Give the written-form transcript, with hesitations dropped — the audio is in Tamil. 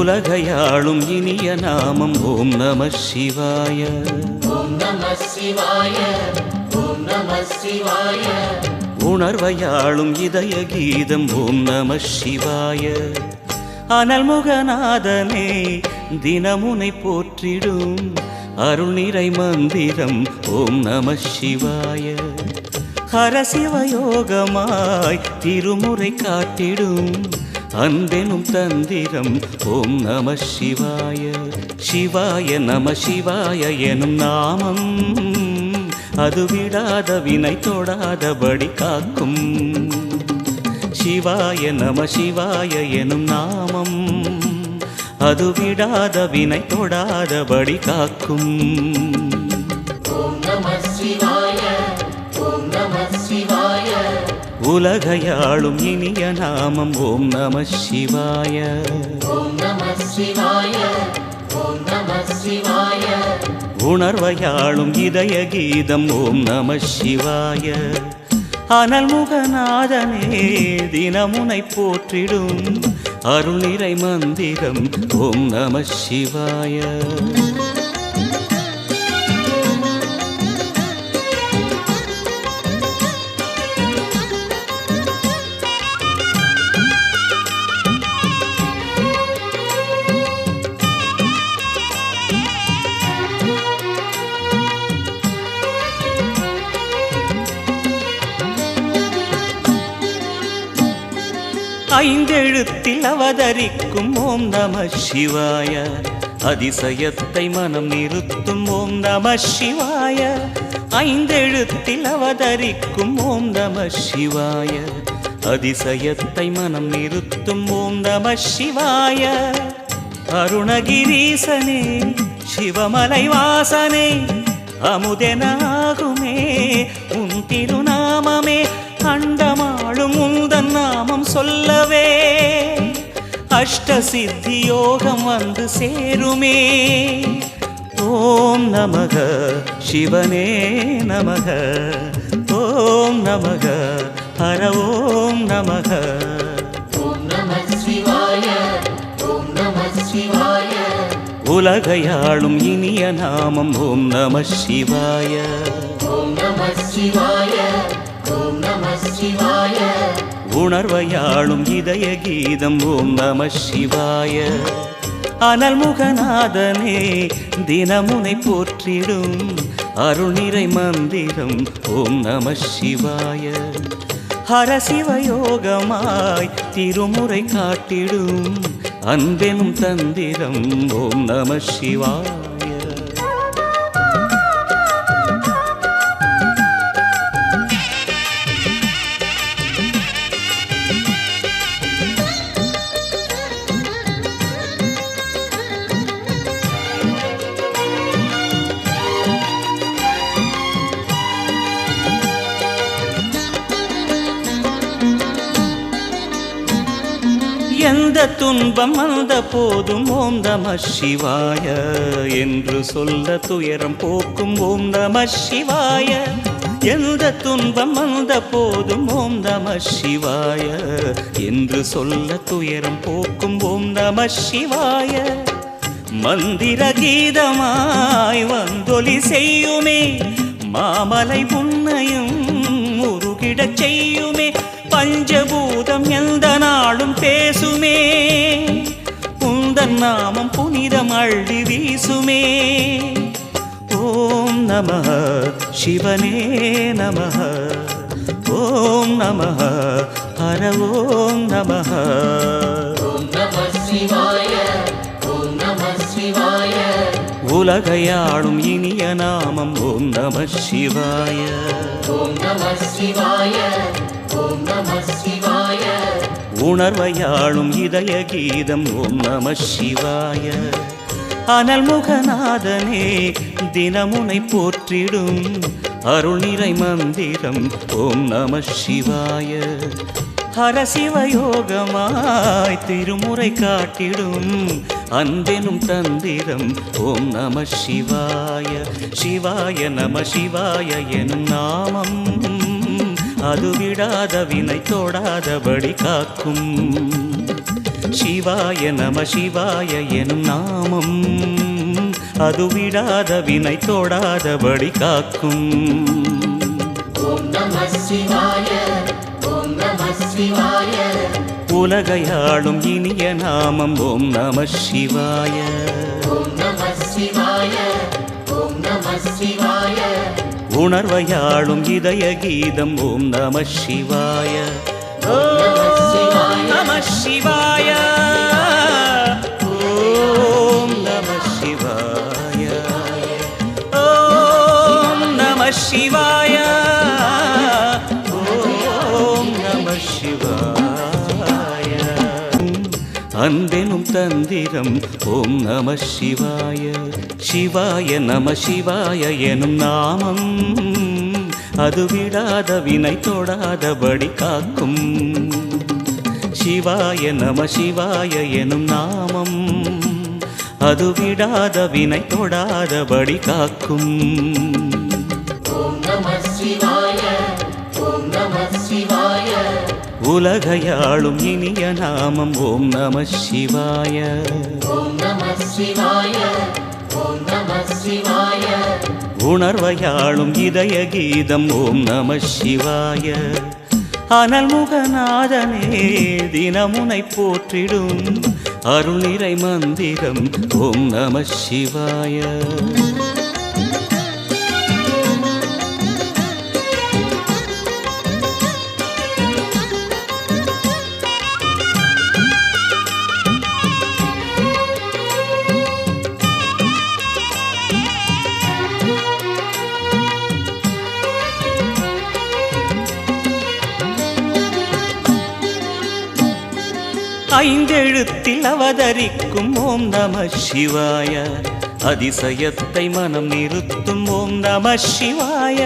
உலகையாளும் இனிய நாமம் ஓம் நம சிவாய. ஓம் நம சிவாய. ஓம் நம சிவாய. உணர்வையாளும் இதய கீதம் ஓம் நம சிவாய. அனல்முகநாதனே தினமுனை போற்றிடும் அருள் நிறை மந்திரம் ஓம் நம சிவாய. ஹரசிவயோகமாய் திருமுறை காட்டிடும் அன்பெனும் தந்திரம் ஓம் நம சிவாய. சிவாய நம சிவாய எனும் நாமம் அது விடாத வினை தொடாதபடி காக்கும். சிவாய நம சிவாய எனும் நாமம் அது விடாத வினை தொடாதபடி காக்கும். ஓம் நம சிவாய. ஓம் நம சிவாய. உலகையாளும் இனிய நாமம் ஓம் நம சிவாய. ஓம் நம சிவாய. ஓம் நம சிவாய. உணர்வையாளும் இதய கீதம் ஓம் நம சிவாய. அனல்முகநாதனே தினமுனை போற்றிடும் அருள் நிறை மந்திரம் ஓம் நம சிவாய. ஐந்தெழுத்தில் அவதரிக்கும் ஓம் நம சிவாய. அதிசயத்தை மனம் நிறுத்தும் ஓம் நம சிவாய. ஐந்தெழுத்தில் அவதரிக்கும் ஓம் நம சிவாய. அதிசயத்தை மனம் நிறுத்தும் ஓம் நம சிவாய. அருணகிரீசனே சிவமலை வாசனே அமுதனாகுமே உன் திருநாமமே. அண்டமாளும் உந்தன் நாமம் சொல்லவே அஷ்ட சித்தி யோகம் வந்து சேருமே. ஓம் நமக சிவனே நமக. ஓம் நமக ஹர ஓம் நமக. ஓம் நம சிவாய. ஓம் நம சிவாய. உலகையாளும் இனிய நாமம் ஓம் நம சிவாய. ஓம் நம சிவாய. ஓம் நம சிவாய. உணர்வையாளும் இதய கீதம் ஓம் நம சிவாய. அனல்முகநாதனே தினமுனை போற்றிடும் அருள் நிறை மந்திரம் ஓம் நம சிவாய. ஹரசிவயோகமாய் திருமுறை காட்டிடும் அன்பெனும் தந்திரம் ஓம் நம சிவாய. எந்த துன்பம் வந்த போதும் ஓம் நம சிவாய என்று சொல்ல துயரம் போக்கும் ஓம் நம சிவாய. எந்த துன்பம் வந்த போதும் ஓம் நம சிவாய என்று சொல்ல துயரம் போக்கும் ஓம் நம சிவாய. மந்திர கீதமாய் வந்தொலி செய்யுமே மாமலை உன்னையும் உருகிடச் செய்யுமே. பஞ்சபூதம் எந்த நாளும் பேசுமே உந்தன் நாமம் புனிதம் அள்ளி வீசுமே. ஓம் நம சிவனே நம. ஓம் நம ஹர ஓம் நம. ஓம் நம சிவாய. ஓம் நம சிவாய. உலகையாளும் இனிய நாமம் ஓம் நம சிவாய. ஓம் நம சிவாய. ஓம் நம சிவாய. உணர்வையாளும் இதய கீதம் ஓம் நம சிவாய. அனல்முகநாதனே தினமுனை போற்றிடும் அருள் நிறை மந்திரம் ஓம் நம சிவாய. ஹரசிவயோகமாய் திருமுறை காட்டிடும் அன்பெனும் தந்திரம் ஓம் நம சிவாய. சிவாய நம சிவாய எனும் நாமம் அது விடாத வினை தொடாதபடி காக்கும். சிவாய நம சிவாய எனும் நாமம் அது விடாத வினை தொடாதபடி காக்கும். ஓம் நம சிவாய ஓம் நம சிவாய உலகையாளும் இனிய நாமம் ஓம் நம சிவாய. ஓம் நம சிவாய ஓம் நம சிவாய உணர்வையாளும் இதய கீதம் ஓம் நம சிவாய. ஓம் நம சிவாய ஓம் நம சிவாய ஓம் நம சிவாய ஓம் நம சிவாய. அன்பெனும் தந்திரம் ஓம் நம சிவாய. சிவாய நம சிவாய எனும் நாமம் அது விடாத வினை தொடாதபடி காக்கும். சிவாய நம சிவாய எனும் நாமம் அது விடாத வினை தொடாதபடி காக்கும். ஓம் நம சிவாய ஓம் நம சிவாய உலகையாளும் இனிய நாமம் ஓம் நம சிவாய. ஓம் நம சிவாய ஓம் நம சிவாய உணர்வையாளும் இதய கீதம் ஓம் நம சிவாய. அனல்முகநாதனே தினமுனை போற்றிடும் அருள்நிறை மந்திரம் ஓம் நம சிவாய. ஐந்தெழுத்தில் அவதரிக்கும் ஓம் நம சிவாய. அதிசயத்தை மனம் நிறுத்தும் ஓம் நம சிவாய.